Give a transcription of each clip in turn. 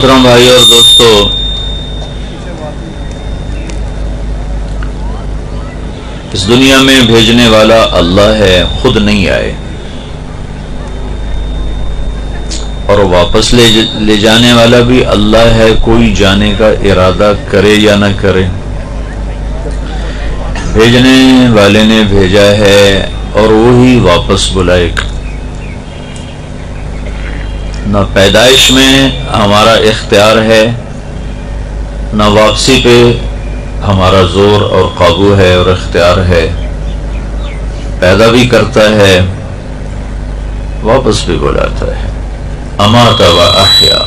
محترم بھائی اور دوستو، اس دنیا میں بھیجنے والا اللہ ہے، خود نہیں آئے، اور واپس لے جانے والا بھی اللہ ہے، کوئی جانے کا ارادہ کرے یا نہ کرے۔ بھیجنے والے نے بھیجا ہے اور وہی واپس بلائے گا۔ نہ پیدائش میں ہمارا اختیار ہے، نہ واپسی پہ ہمارا زور اور قابو ہے اور اختیار ہے۔ پیدا بھی کرتا ہے، واپس بھی بلاتا ہے۔ امات و احیا،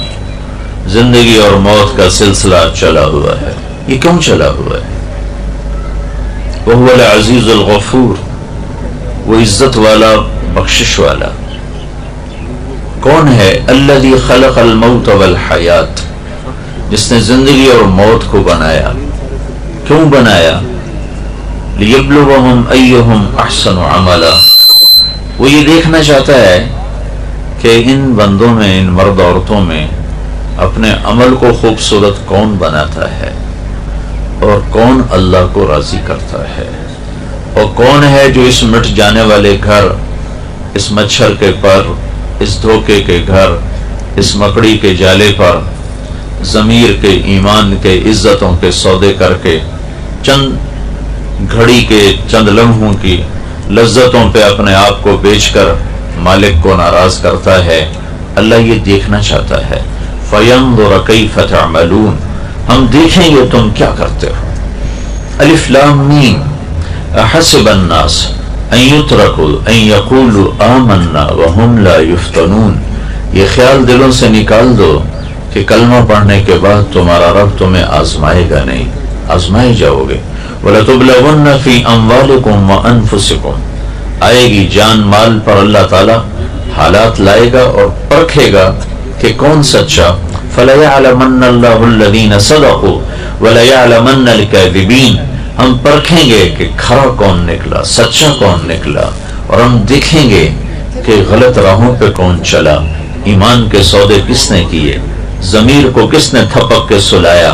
زندگی اور موت کا سلسلہ چلا ہوا ہے۔ یہ کیوں چلا ہوا ہے؟ وہو العزیز الغفور، وہ عزت والا، بخشش والا۔ کون ہے؟ الذی خلق الموت والحیات، جس نے زندگی اور موت کو بنایا۔ کیوں بنایا؟ لیبلوہم ایہم احسن عملا، وہ یہ دیکھنا چاہتا ہے کہ ان بندوں میں، ان مرد عورتوں میں اپنے عمل کو خوبصورت کون بناتا ہے، اور کون اللہ کو راضی کرتا ہے، اور کون ہے جو اس مٹ جانے والے گھر، اس مچھر کے پر، اس دھوکے کے گھر، اس مکڑی کے جالے پر ضمیر کے، ایمان کے، عزتوں کے سودے کر کے چند گھڑی کے، چند لمحوں کی لذتوں پہ اپنے آپ کو بیچ کر مالک کو ناراض کرتا ہے۔ اللہ یہ دیکھنا چاہتا ہے۔ فَيَنظُرَ كَيْفَ تَعْمَلُونَ، ہم دیکھیں گے تم کیا کرتے ہو۔ الف لام میم، احسب الناس ان یترکوا ان یقولوا آمنا وهم لا یفتنون، یہ خیال دلوں سے نکال دو کہ کلمہ پڑھنے کے بعد تمہارا رب تمہیں آزمائے گا نہیں، آزمائے جاؤ گے۔ وَلَتُبْلَوُنَّ فِي أَمْوَالِكُمْ وَأَنفُسِكُمْ، آئے گی جان مال پر اللہ تعالی حالات لائے گا اور پرکھے گا کہ کون سچا۔ فَلَيَعْلَمَنَّ اللَّهُ الَّذِينَ صَدَقُوا وَلَيَعْلَمَنَّ الْكَاذِبِينَ، ہم پرکھیں گے کہ کھرا کون نکلا، سچا کون نکلا، اور ہم دیکھیں گے کہ غلط راہوں پہ کون چلا، ایمان کے سودے کس نے کیے، ضمیر کو کس نے تھپک کے سلایا،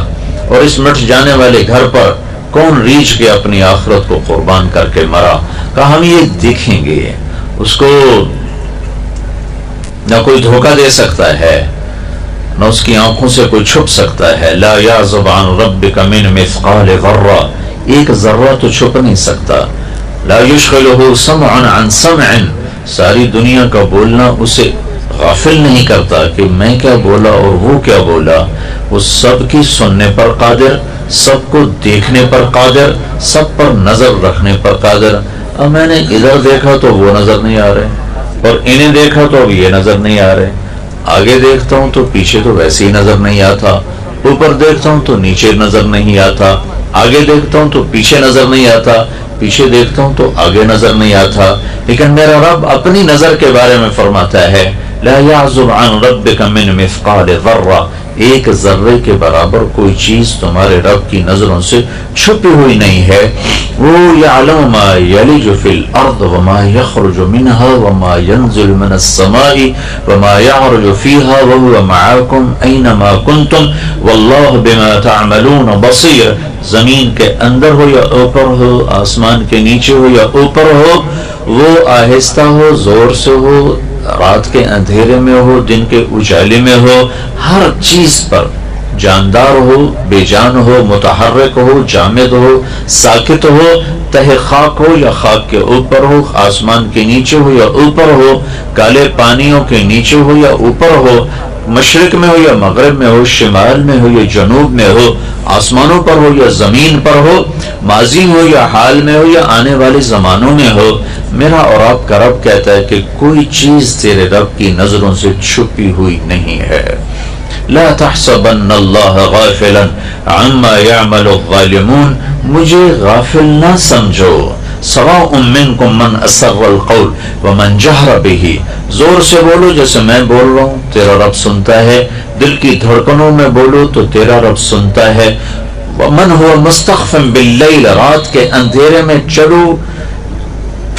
اور اس مٹ جانے والے گھر پر کون ریچھ کے اپنی آخرت کو قربان کر کے مرا۔ کہا ہم یہ دیکھیں گے۔ اس کو نہ کوئی دھوکہ دے سکتا ہے، نہ اس کی آنکھوں سے کوئی چھپ سکتا ہے۔ لا یعزب عن ربک من مثقال ذرہ، ایک ذرہ تو چھپ نہیں سکتا۔ لا یشغلہ سمع عن سمع، ساری دنیا کا بولنا اسے غافل نہیں کرتا کہ میں کیا بولا اور وہ کیا بولا۔ وہ سب کی سننے پر قادر، سب کو دیکھنے پر قادر، سب پر نظر رکھنے پر قادر۔ اب میں نے ادھر دیکھا تو وہ نظر نہیں آ رہے، اور انہیں دیکھا تو اب یہ نظر نہیں آ رہے، آگے دیکھتا ہوں تو پیچھے تو ویسے ہی نظر نہیں آتا، اوپر دیکھتا ہوں تو نیچے نظر نہیں آتا، آگے دیکھتا ہوں تو پیچھے نظر نہیں آتا، پیچھے دیکھتا ہوں تو آگے نظر نہیں آتا۔ لیکن میرا رب اپنی نظر کے بارے میں فرماتا ہے لا يعزب عن ربك من مثقال ذرہ، ایک ذرے کے برابر کوئی چیز تمہارے رب کی نظروں سے چھپی ہوئی نہیں ہے۔ وہ يعلم ما يلج في الارض وما يخرج منها وما ينزل من السماء وما يعرج فيها وهو معكم اينما كنتم والله بما تعملون بصير، زمین کے اندر ہو یا اوپر ہو، آسمان کے نیچے ہو یا اوپر ہو، وہ آہستہ ہو، زور سے ہو، رات کے اندھیرے میں ہو، دن کے اجالے میں ہو، ہر چیز پر، جاندار ہو، بے جان ہو، متحرک ہو، جامد ہو، ساکت ہو، تہ خاک ہو یا خاک کے اوپر ہو، آسمان کے نیچے ہو یا اوپر ہو، کالے پانیوں کے نیچے ہو یا اوپر ہو، مشرق میں ہو یا مغرب میں ہو، شمال میں ہو یا جنوب میں ہو، آسمانوں پر ہو یا زمین پر ہو، ماضی ہو یا حال میں ہو یا آنے والے زمانوں میں ہو، میرا اور آپ کا رب کہتا ہے کہ کوئی چیز تیرے رب کی نظروں سے چھپی ہوئی نہیں ہے۔ لا تحسبن اللہ غافلا عما يعمل الظالمون، مجھے غافل نہ سمجھو۔ سواء منکم من اسر القول ومن جہر بہ، زور سے بولو جیسے میں بول رہا ہوں، تیرا رب سنتا ہے، دل کی دھڑکنوں میں بولو تو تیرا رب سنتا ہے۔ ومن هو مستخف باللیل، رات کے اندھیرے میں چلو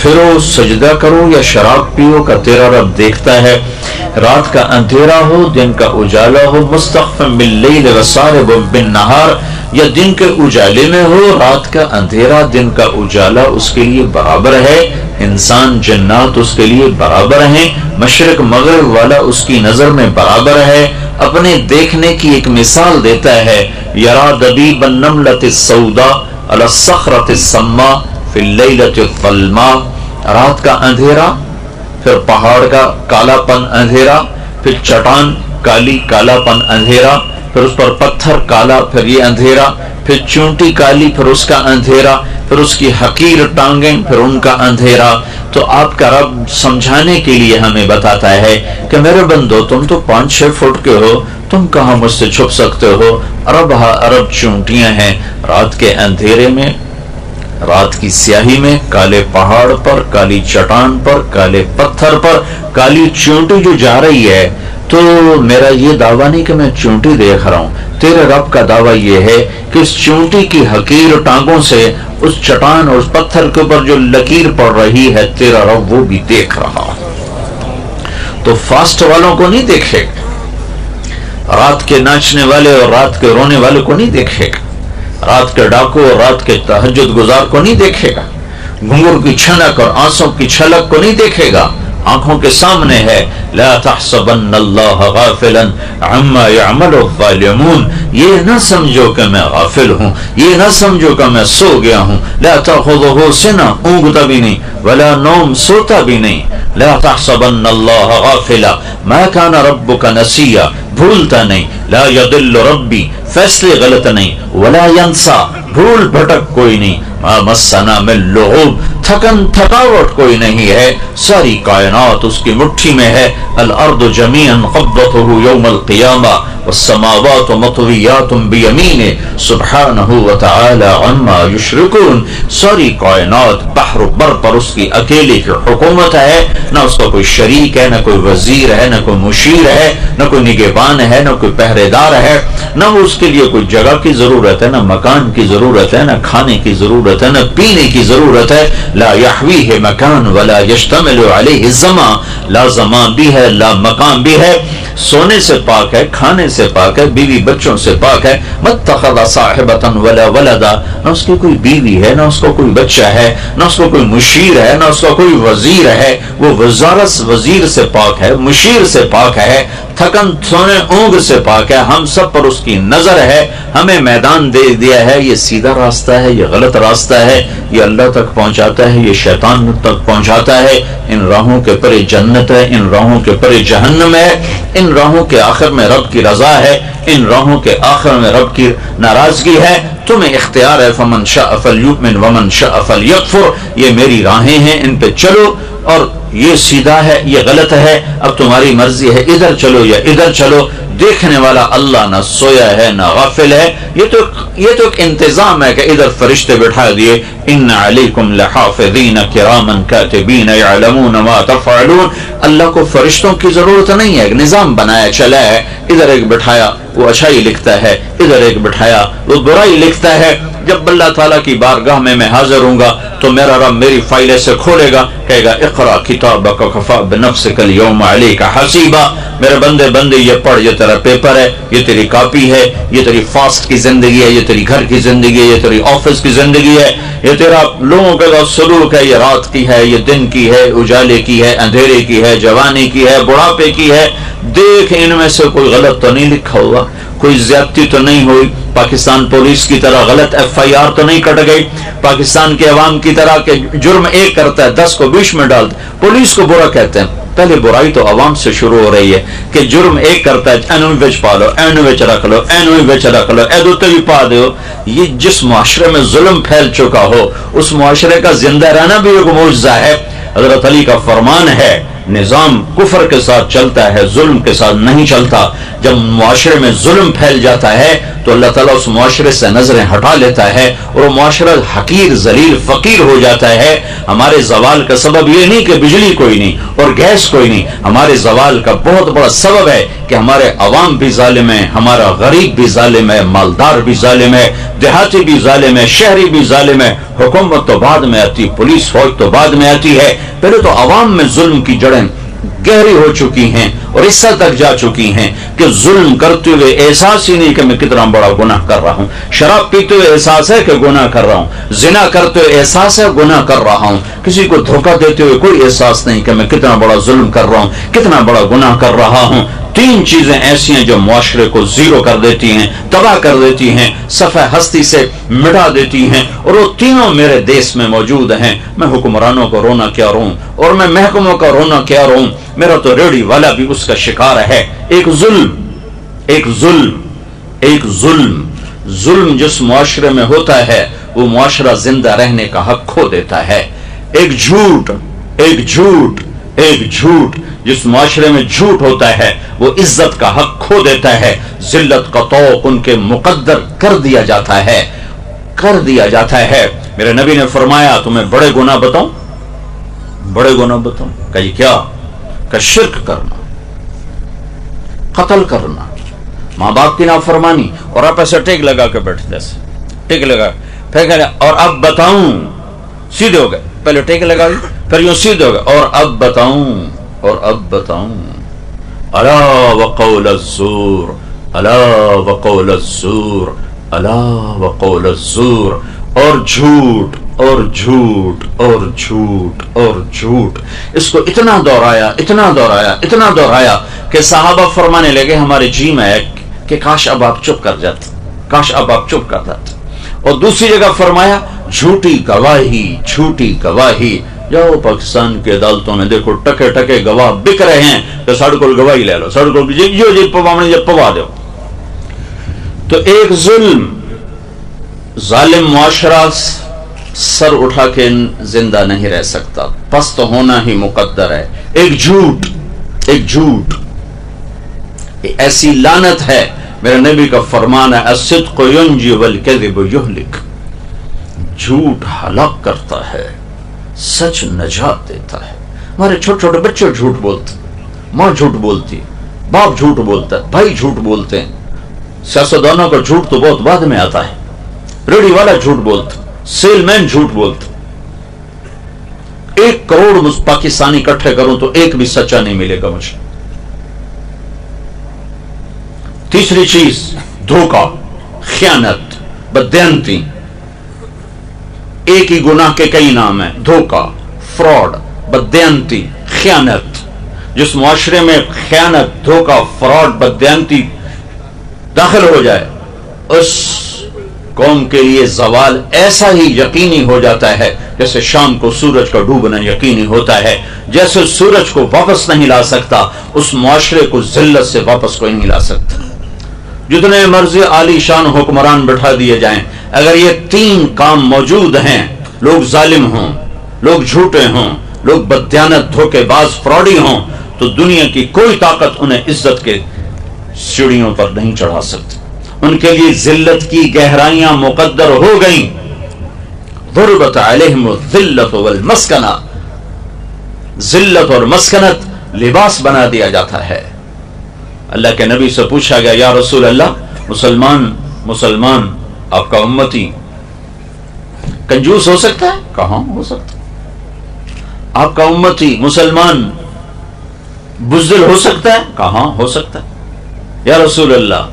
پھرو سجدہ کرو یا شراب پیو کا تیرا رب دیکھتا ہے. رات کا اندھیرا ہو دن کا اجالا ہو، مستخفم باللیل وسارب بالنہار، یا دن کے اجالے میں ہو رات کا اندھیرا دن کا اجالا اس کے لیے برابر ہے. انسان جنات اس کے لیے برابر ہیں، مشرق مغرب والا اس کی نظر میں برابر ہے. اپنے دیکھنے کی ایک مثال دیتا ہے، یرا دبیب النملۃ السوداء علی الصخرۃ السماء فی اللیلۃ الظلماء. رات کا اندھیرا، پھر پہاڑ کا کالا پن اندھیرا، پھر چٹان کالی کالا پن اندھیرا، پھر اس پر پتھر کالا، پھر یہ اندھیرا، پھر چونٹی کالی، پھر اس کا اندھیرا، پھر اس کی حقیر ٹانگیں، پھر ان کا اندھیرا. تو آپ کا رب سمجھانے کے لیے ہمیں بتاتا ہے کہ میرے بندو تم تو 5-6 فٹ کے ہو، تم کہاں مجھ سے چھپ سکتے ہو؟ ارب ہا ارب چونٹیاں ہیں رات کے اندھیرے میں، رات کی سیاہی میں، کالے پہاڑ پر، کالی چٹان پر، کالے پتھر پر کالی چونٹی جو جا رہی ہے. تو میرا یہ دعویٰ نہیں کہ میں چونٹی دیکھ رہا ہوں، تیرے رب کا دعویٰ یہ ہے کہ اس چونٹی کی حقیر ٹانگوں سے اس چٹان اور اس پتھر کے اوپر جو لکیر پڑ رہی ہے تیرا رب وہ بھی دیکھ رہا. تو فاسٹ والوں کو نہیں دیکھے گا، رات کے ناچنے والے اور رات کے رونے والے کو نہیں دیکھے گا، رات کے ڈاکو اور رات کے تہجد گزار کو نہیں دیکھے گا، گھنگور کی چھنک اور آنسوں کی چھلک کو نہیں دیکھے گا. آنکھوں کے سامنے ہے. لا تحسبن اللہ غافلا عما يعمل الظالمون. یہ نہ سمجھو کہ میں غافل ہوں، یہ نہ سمجھو کہ میں سو گیا ہوں. لا تأخذه سنة، اونگتا بھی نہیں، ولا نوم، سوتا بھی نہیں. لا تحسبن اللہ غافلا ما كان ربك نسیا، بھولتا نہیں. لا يضل ربی، فیصلے غلط نہیں. ولا ينسى، بھول بھٹک کوئی نہیں. ما مسنا من لغوب، تھکن تھکاوٹ کوئی نہیں ہے. ساری کائنات اس کی مٹھی میں ہے. الارض جميعا قبضته يوم القيامة والسماوات مطويات بيمينه سبحانه وتعالى عما يشركون. ساری کائنات بحر بر پر اس کی اکیلے کی حکومت ہے، نہ اس کا کوئی شریک ہے، نہ کوئی وزیر ہے، نہ کوئی مشیر ہے، نہ کوئی نگہبان ہے، نہ کوئی پہرے دار ہے. نہ اس کے لیے کوئی جگہ کی ضرورت ہے، نہ مکان کی ضرورت ہے، نہ کھانے کی ضرورت ہے، نہ پینے کی ضرورت ہے. لا يحويه مکان ولا يشتمل علیہ الزمان. لا زمان بھی ہے، لا مکان بھی ہے. سونے سے پاک ہے، کھانے سے پاک ہے، بیوی بچوں سے پاک ہے. متخذ صاحبۃ ولا ولدا، نہ اس کی کوئی بیوی ہے، نہ اس کو کوئی بچہ ہے، نہ اس کو کوئی مشیر ہے، نہ اس کا کوئی وزیر ہے. وہ وزارت وزیر سے پاک ہے، مشیر سے پاک ہے، تھکن سونے اونگ سے پاک ہے. ہم سب پر اس کی نظر ہے. ہمیں میدان دے دیا ہے، یہ سیدھا راستہ ہے، یہ غلط راستہ ہے، یہ اللہ تک پہنچاتا ہے، یہ شیطان تک پہنچاتا ہے. ان راہوں کے پرے جنت ہے، ان راہوں کے پرے جہنم ہے. ان راہوں کے آخر میں رب کی رضا ہے، ان راہوں کے آخر میں رب کی ناراضگی ہے. تمہیں اختیار ہے. فمن شاء فلیؤمن ومن شاء فلیکفر. یہ میری راہیں ہیں، ان پہ چلو. اور یہ سیدھا ہے، یہ غلط ہے، اب تمہاری مرضی ہے، ادھر چلو یا ادھر چلو. دیکھنے والا اللہ نہ سویا ہے نہ غافل ہے. یہ تو ایک انتظام ہے کہ ادھر فرشتے بٹھا دیے. ان علیکم لحافظین کراما کاتبین یعلمون ما تفعلون. اللہ کو فرشتوں کی ضرورت نہیں ہے، ایک نظام بنایا چلا ہے. ادھر ایک بٹھایا وہ اچھائی لکھتا ہے، ادھر ایک بٹھایا وہ برائی لکھتا ہے. جب اللہ تعالیٰ کی بارگاہ میں حاضر ہوں گا تو میرا رب میری فائل سے کھولے گا، کہے گا اقرا کتابک کفی بنفسک اليوم علیک حسیبا. میرے بندے یہ پڑھ، یہ تیرا پیپر ہے، یہ تیری کاپی ہے، یہ تیری فاسٹ کی زندگی ہے، یہ تیری گھر کی زندگی ہے، یہ تیری آفس کی زندگی ہے، یہ تیرا لوگوں کے ساتھ سلوک ہے. یہ رات کی ہے، یہ دن کی ہے، اجالے کی ہے، اندھیرے کی ہے، جوانی کی ہے، بڑھاپے کی ہے. دیکھ ان میں سے کوئی غلط تو نہیں لکھا ہوا، کوئی زیادتی تو نہیں ہوئی. پاکستان پولیس کی طرح غلط FIR تو نہیں کٹ گئی. پاکستان کے عوام کی طرح کہ جرم ایک کرتا ہے 10 کو 20 میں ڈالتا. پولیس کو برا کہتے ہیں. پہلے برائی تو عوام سے شروع ہو رہی ہے کہ جرم ایک کرتا ہے اینو وچ پا لو، اینو وچ رکھ لو، اینو وچ رکھ لو، اے دوتے بھی پا دو. یہ جس معاشرے میں ظلم پھیل چکا ہو اس معاشرے کا زندہ رہنا بھی ایک معجزہ ہے. حضرت علی کا فرمان ہے نظام کفر کے ساتھ چلتا ہے، ظلم کے ساتھ نہیں چلتا۔ جب معاشرے میں ظلم پھیل جاتا ہے تو اللہ تعالیٰ اس معاشرے سے نظریں ہٹا لیتا ہے اور وہ معاشرہ حقیر، ذلیل، فقیر ہو جاتا ہے۔ ہمارے زوال کا سبب یہ نہیں کہ بجلی کوئی نہیں اور گیس کوئی نہیں، ہمارے زوال کا بہت بڑا سبب ہے کہ ہمارے عوام بھی ظالم ہے، ہمارا غریب بھی ظالم ہے، مالدار بھی ظالم ہے، دیہاتی بھی ظالم ہے، شہری بھی ظالم ہے۔ حکومت تو بعد میں آتی، پولیس فوج تو بعد میں آتی ہے، پہلے تو عوام میں ظلم کی جڑیں گہری ہو چکی ہیں اور اس حد تک جا چکی ہیں کہ ظلم کرتے ہوئے احساس ہی نہیں کہ میں کتنا بڑا گناہ کر رہا ہوں۔ شراب پیتے ہوئے احساس ہے کہ گناہ کر رہا ہوں، زنا کرتے ہوئے احساس ہے گناہ کر رہا ہوں، کسی کو دھوکہ دیتے ہوئے کوئی احساس نہیں کہ میں کتنا بڑا ظلم کر رہا ہوں، کتنا بڑا گناہ کر رہا ہوں۔ تین چیزیں ایسی ہیں جو معاشرے کو زیرو کر دیتی ہیں، تباہ کر دیتی ہیں، صفحہ ہستی سے مٹا دیتی ہیں، اور وہ تینوں میرے دیس میں موجود ہیں۔ میں حکمرانوں کو رونا کیا روں اور میں محکموں کا رونا کیا روں، میرا تو ریڑھی والا بھی اس کا شکار ہے۔ ایک ظلم جس معاشرے میں ہوتا ہے وہ معاشرہ زندہ رہنے کا حق کھو دیتا ہے۔ ایک جھوٹ جس معاشرے میں جھوٹ ہوتا ہے وہ عزت کا حق کھو دیتا ہے، ذلت کا طوق ان کے مقدر کر دیا جاتا ہے۔ میرے نبی نے فرمایا تمہیں بڑے گناہ بتاؤں؟ کہ کیا؟ کہ شرک کرنا، قتل کرنا، ماں باپ کی نافرمانی، اور آپ ایسے ٹیک لگا کے بیٹھتے، ٹیک لگا پھر، اور اب بتاؤں، سیدھے ہو گئے، پہلے ٹیک لگا پھر یوں سیدھے ہو گئے، اور اب بتاؤں الا وقول الزور، الا وقول الزور، الا وقول الزور، اور جھوٹ اور جھوٹ اور جھوٹ اور جھوٹ۔ اس کو اتنا دہرایا کہ صحابہ فرمانے لگے ہمارے جی میں ہے کہ کاش اب آپ چپ کر جاتے۔ اور دوسری جگہ فرمایا جھوٹی گواہی، جاؤ پاکستان کے عدالتوں میں دیکھو ٹکے گواہ بک رہے ہیں کہ ساڑھے کو گواہی لے لو، ساڑھے کو جی پوا دو۔ تو ایک ظالم معاشرہ سر اٹھا کے زندہ نہیں رہ سکتا، پست ہونا ہی مقدر ہے۔ ایک جھوٹ ایسی لعنت ہے، میرے نبی کا فرمان ہے الصدق ینجی والکذب یہلک، جھوٹ ہلاک کرتا ہے، سچ نجات دیتا ہے۔ ہمارے چھوٹے چھوٹے بچے جھوٹ بولتے، ماں جھوٹ بولتی، باپ جھوٹ بولتا ہے، بھائی جھوٹ بولتے ہیں۔ سیاستدانوں کا جھوٹ تو بہت بعد میں آتا ہے، ریڑھی والا جھوٹ بولتا، سیل مین جھوٹ بولتا۔ 1 کروڑ پاکستانی اکٹھے کروں تو ایک بھی سچا نہیں ملے گا مجھے۔ تیسری چیز دھوکہ، خیانت، بددیانتی۔ ایک ہی گناہ کے کئی نام ہیں، دھوکہ، فراڈ، بددیانتی، خیانت۔ جس معاشرے میں خیانت، دھوکہ، فراڈ، بددیانتی داخل ہو جائے اس قوم کے لیے زوال ایسا ہی یقینی ہو جاتا ہے جیسے شام کو سورج کا ڈوبنا یقینی ہوتا ہے۔ جیسے سورج کو واپس نہیں لا سکتا، اس معاشرے کو ذلت سے واپس کوئی نہیں لا سکتا۔ جتنے مرضی عالی شان حکمران بٹھا دیے جائیں، اگر یہ 3 کام موجود ہیں، لوگ ظالم ہوں، لوگ جھوٹے ہوں، لوگ بددیانت، دھوکے باز، فراڈی ہوں، تو دنیا کی کوئی طاقت انہیں عزت کے سیڑھیوں پر نہیں چڑھا سکتی۔ ان کے لیے ذلت کی گہرائیاں مقدر ہو گئیں۔ ضربت علیہم الذلۃ والمسکنہ، ذلت اور مسکنت لباس بنا دیا جاتا ہے۔ اللہ کے نبی سے پوچھا گیا یا رسول اللہ، مسلمان آپ کا امتی کنجوس ہو سکتا ہے؟ کہاں ہو سکتا؟ آپ کا امتی مسلمان بزدل ہو سکتا ہے؟ کہاں ہو سکتا ہے؟ یا رسول اللہ،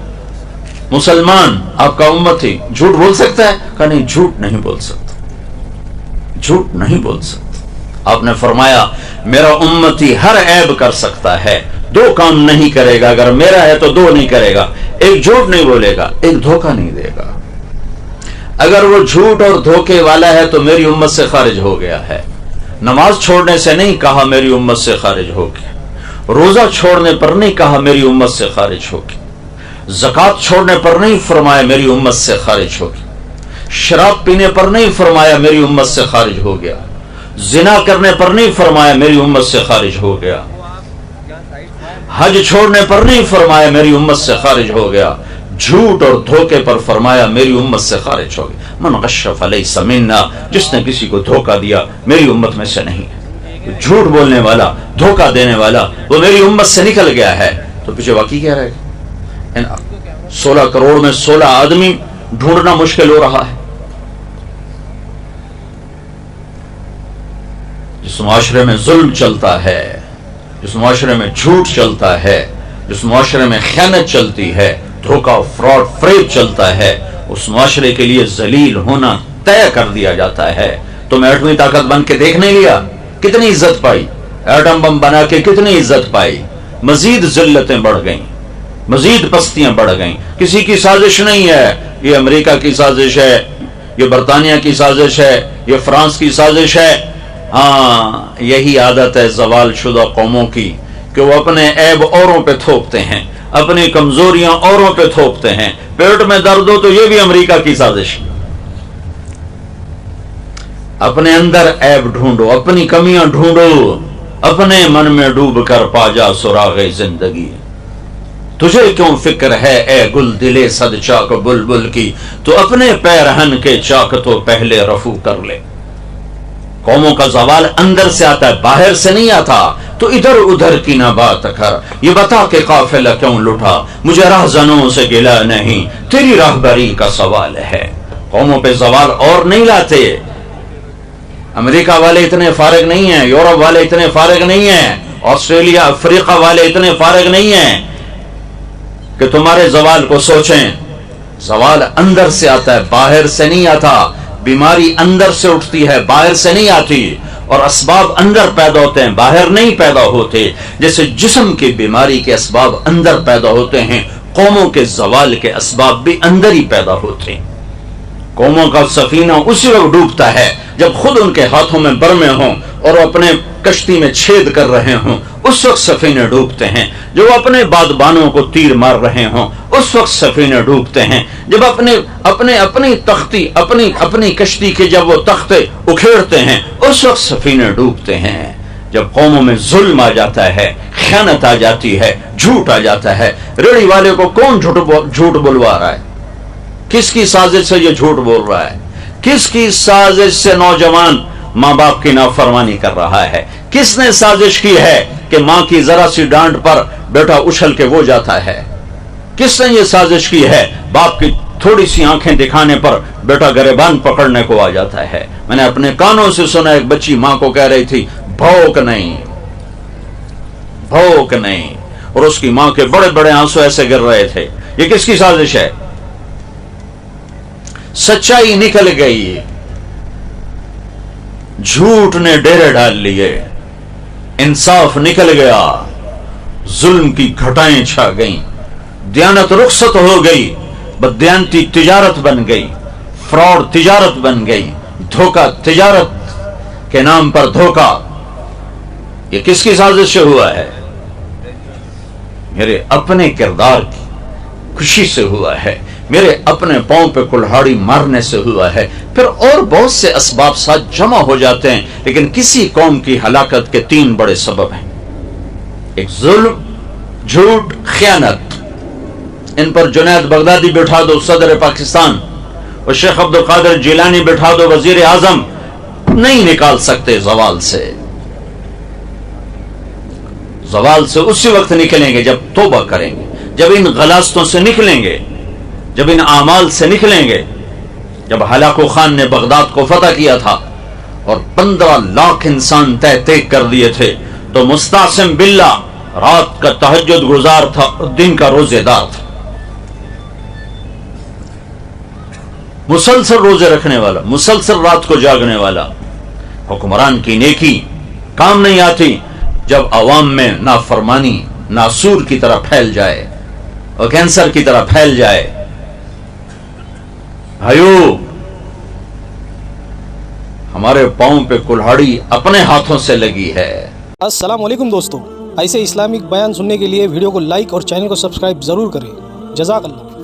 مسلمان آپ کا امتی جھوٹ بول سکتا ہے؟ کہا نہیں، جھوٹ نہیں بول سکتا۔ آپ نے فرمایا میرا امتی ہر عیب کر سکتا ہے، 2 کام نہیں کرے گا، اگر میرا ہے تو 2 نہیں کرے گا، ایک جھوٹ نہیں بولے گا، ایک دھوکہ نہیں دے گا۔ اگر وہ جھوٹ اور دھوکے والا ہے تو میری امت سے خارج ہو گیا ہے۔ نماز چھوڑنے سے نہیں کہا میری امت سے خارج ہو گیا، روزہ چھوڑنے پر نہیں کہا میری امت سے خارج ہو گیا، زکوٰۃ چھوڑنے پر نہیں فرمایا میری امت سے خارج ہو گیا، شراب پینے پر نہیں فرمایا میری امت سے خارج ہو گیا، زنا کرنے پر نہیں فرمایا میری امت سے خارج ہو گیا، حج چھوڑنے پر نہیں فرمایا میری امت سے خارج ہو گیا، جھوٹ اور دھوکے پر فرمایا میری امت سے خارج ہو گیا۔ من غش فلیس منا، جس نے کسی کو دھوکہ دیا میری امت میں سے نہیں ہے۔ جھوٹ بولنے والا، دھوکہ دینے والا وہ میری امت سے نکل گیا ہے۔ تو پیچھے واقعی کیا رہے گا؟ 16 کروڑ میں 16 آدمی ڈھونڈنا مشکل ہو رہا ہے۔ جس معاشرے میں ظلم چلتا ہے، جس معاشرے میں جھوٹ چلتا ہے، جس معاشرے میں خیانت چلتی ہے، دھوکہ، فراڈ، فریب چلتا ہے، اس معاشرے کے لیے ذلیل ہونا طے کر دیا جاتا ہے۔ تم ایٹمی طاقت بن کے دیکھ نہیں لیا کتنی عزت پائی، ایٹم بم بنا کے کتنی عزت پائی، مزید ذلتیں بڑھ گئیں، مزید پستیاں بڑھ گئیں۔ کسی کی سازش نہیں ہے، یہ امریکہ کی سازش ہے، یہ برطانیہ کی سازش ہے، یہ فرانس کی سازش ہے۔ ہاں، یہی عادت ہے زوال شدہ قوموں کی کہ وہ اپنے عیب اوروں پہ تھوپتے ہیں، اپنی کمزوریاں اوروں پہ تھوپتے ہیں۔ پیٹ میں درد ہو تو یہ بھی امریکہ کی سازش۔ اپنے اندر عیب ڈھونڈو، اپنی کمیاں ڈھونڈو، اپنے من میں ڈوب کر پا جا سراغ زندگی۔ تجھے کیوں فکر ہے اے گل دلے صد چاک بلبل کی، تو اپنے پیرہن کے چاک تو پہلے رفو کر لے۔ قوموں کا زوال اندر سے آتا ہے، باہر سے نہیں آتا۔ تو ادھر ادھر کی نہ بات کر، یہ بتا کہ قافلہ کیوں لٹا، مجھے راہزنوں سے گلہ نہیں، تیری راہبری کا سوال ہے۔ قوموں پہ زوال اور نہیں لاتے۔ امریکہ والے اتنے فارغ نہیں ہیں، یورپ والے اتنے فارغ نہیں ہیں، آسٹریلیا، افریقہ والے اتنے فارغ نہیں ہیں کہ تمہارے زوال کو سوچیں۔ زوال اندر سے آتا ہے، باہر سے نہیں آتا۔ بیماری اندر سے اٹھتی ہے، باہر سے نہیں آتی، اور اسباب اندر پیدا ہوتے ہیں، باہر نہیں پیدا ہوتے۔ جیسے جسم کی بیماری کے اسباب اندر پیدا ہوتے ہیں، قوموں کے زوال کے اسباب بھی اندر ہی پیدا ہوتے ہیں۔ قوموں کا سفینہ اسی وقت ڈوبتا ہے جب خود ان کے ہاتھوں میں برمے ہوں اور اپنے کشتی میں چھید کر رہے ہوں، اس وقت سفینے ڈوبتے ہیں۔ جو اپنے بادبانوں کو تیر مار رہے ہوں، اس وقت سفینے ڈوبتے ہیں۔ جب اپنی کشتی کے جب وہ تختے اکھیڑتے ہیں، اس وقت سفینے ڈوبتے ہیں۔ جب قوموں میں ظلم آ جاتا ہے، خیانت آ جاتی ہے، جھوٹ آ جاتا ہے۔ ریڑھی والے کو کون جھوٹ بلوا رہا ہے؟ کس کی سازش سے یہ جھوٹ بول رہا ہے؟ کس کی سازش سے نوجوان ماں باپ کی نافرمانی کر رہا ہے؟ کس نے سازش کی ہے کہ ماں کی ذرا سی ڈانٹ پر بیٹا اچھل کے وہ جاتا ہے؟ کس نے یہ سازش کی ہے باپ کی تھوڑی سی آنکھیں دکھانے پر بیٹا گریبان پکڑنے کو آ جاتا ہے؟ میں نے اپنے کانوں سے سنا، ایک بچی ماں کو کہہ رہی تھی بھوک نہیں، بھوک نہیں، اور اس کی ماں کے بڑے بڑے آنسو ایسے گر رہے تھے۔ یہ کس کی سازش ہے؟ سچائی نکل گئی، جھوٹ نے ڈیرے ڈال لیے، انصاف نکل گیا، ظلم کی گھٹائیں چھا گئیں، دیانت رخصت ہو گئی، بددیانتی تجارت بن گئی، فراڈ تجارت بن گئی، دھوکہ تجارت کے نام پر دھوکہ۔ یہ کس کی سازش سے ہوا ہے؟ میرے اپنے کردار کی خوشی سے ہوا ہے، میرے اپنے پاؤں پہ کلہاڑی مارنے سے ہوا ہے۔ پھر اور بہت سے اسباب ساتھ جمع ہو جاتے ہیں، لیکن کسی قوم کی ہلاکت کے 3 بڑے سبب ہیں۔ ایک ظلم، جھوٹ، خیانت۔ ان پر جنید بغدادی بٹھا دو صدر پاکستان، اور شیخ عبد القادر جیلانی بٹھا دو وزیر اعظم، نہیں نکال سکتے زوال سے۔ زوال سے اسی وقت نکلیں گے جب توبہ کریں گے، جب ان غلاستوں سے نکلیں گے، جب ان اعمال سے نکلیں گے۔ جب ہلاکو خان نے بغداد کو فتح کیا تھا اور 15 لاکھ انسان تہ کر دیے تھے، تو مستعصم باللہ رات کا تہجد گزار تھا، دن کا روزے دار تھا، مسلسل روزے رکھنے والا، مسلسل رات کو جاگنے والا۔ حکمران کی نیکی کام نہیں آتی جب عوام میں نافرمانی ناسور کی طرح پھیل جائے اور کینسر کی طرح پھیل جائے۔ بھائیو، ہمارے پاؤں پہ کلہاڑی اپنے ہاتھوں سے لگی ہے۔ السلام علیکم دوستو، ایسے اسلامک بیان سننے کے لیے ویڈیو کو لائک اور چینل کو سبسکرائب ضرور کریں۔ جزاک اللہ۔